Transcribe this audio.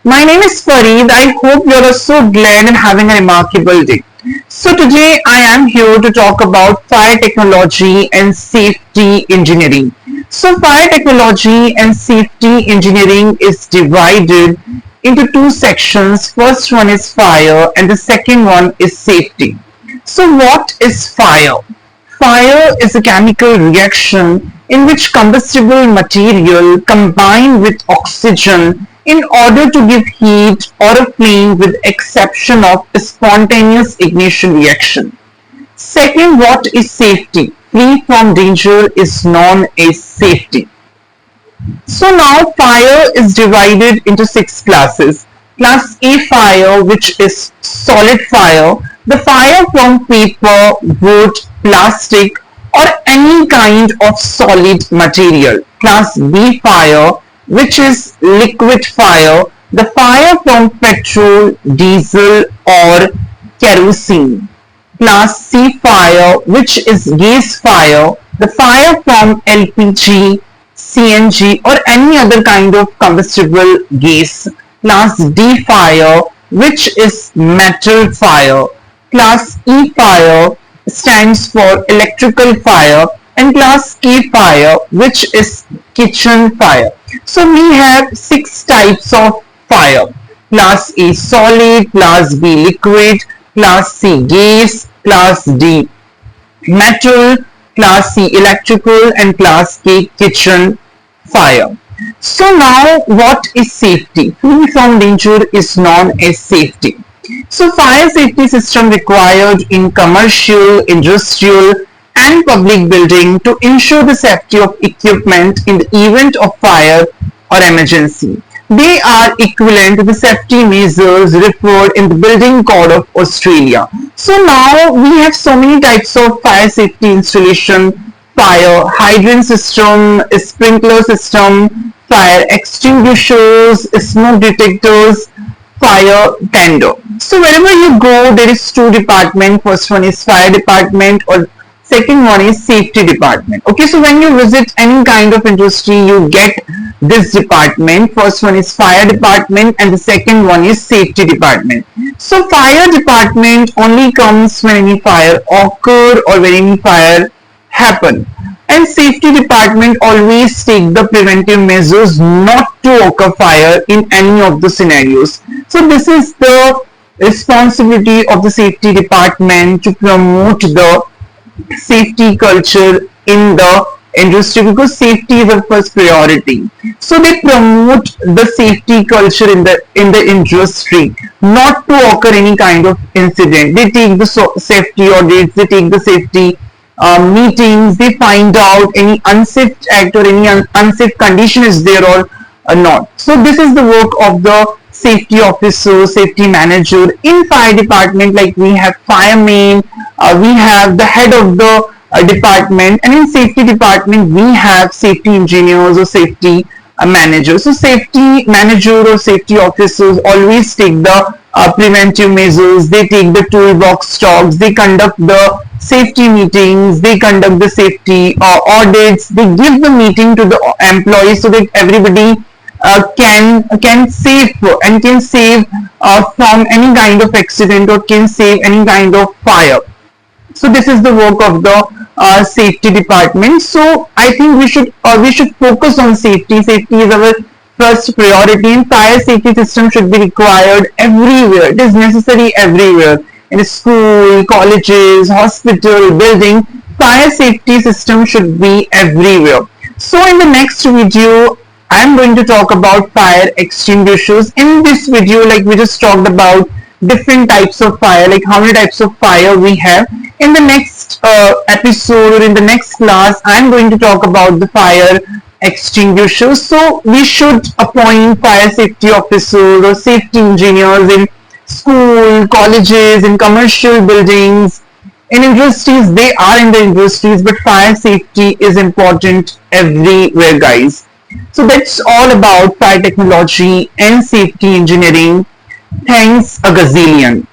My name is Fareed. I hope you are so glad and having a remarkable day. So today I am here to talk about fire technology and safety engineering. So fire technology and safety engineering is divided into two sections. First one is fire and the second one is safety. So what is fire? Fire is a chemical reaction in which combustible material combine with oxygen in order to give heat or a flame with exception of a spontaneous ignition reaction. Second, what is safety? Free from danger is known as safety. So now fire is divided into six classes. Class A fire, which is solid fire, the fire from paper, wood, plastic or any kind of solid material. Class B fire, which is liquid fire, the fire from petrol, diesel or kerosene. Class C fire, which is gas fire, the fire from LPG, CNG or any other kind of combustible gas. Class D fire, which is metal fire. Class E fire stands for electrical fire and class K fire, which is kitchen fire. So we have six types of fire. Class A solid, class B liquid, class C gas, class D metal, class C electrical and class K kitchen fire. So now what is safety? Free from danger is known as safety. So fire safety system required in commercial, industrial and public building to ensure the safety of equipment in the event of fire or emergency. They are equivalent to the safety measures referred in the Building Code of Australia. So now we have so many types of fire safety installation: fire hydrant system, sprinkler system, fire extinguishers, smoke detectors, fire tender. So wherever you go, there is two department. First one is fire department or second one is safety department. Okay, so when you visit any kind of industry, you get this department. First one is fire department and the second one is safety department. So fire department only comes when any fire occur or when any fire happen. And safety department always take the preventive measures not to occur fire in any of the scenarios. So this is the responsibility of the safety department to promote the safety culture in the industry because safety is the first priority. So they promote the safety culture in the industry not to occur any kind of incident. They take the safety audits, they take the safety meetings, they find out any unsafe act or any unsafe condition is there or not. So this is the work of the safety officer, safety manager in fire department. Like we have fireman, we have the head of the department, and in safety department we have safety engineers or safety managers. So safety manager or safety officers always take the preventive measures, they take the toolbox talks, they conduct the safety meetings, they conduct the safety audits, they give the meeting to the employees so that everybody can save and can save from any kind of accident or can save any kind of fire. So this is the work of the safety department. So I think we should focus on safety. Safety is our first priority, and fire safety system should be required everywhere. It is necessary everywhere, in school, colleges, hospital, building. Fire safety system should be everywhere. So in the next video I'm going to talk about fire extinguishers. In this video, like we just talked about different types of fire, like how many types of fire we have. In the next episode or in the next class, I'm going to talk about the fire extinguishers. So we should appoint fire safety officers or safety engineers in school, colleges, in commercial buildings, in industries. They are in the industries, but fire safety is important everywhere, guys. So that's all about fire technology and safety engineering. Thanks a gazillion.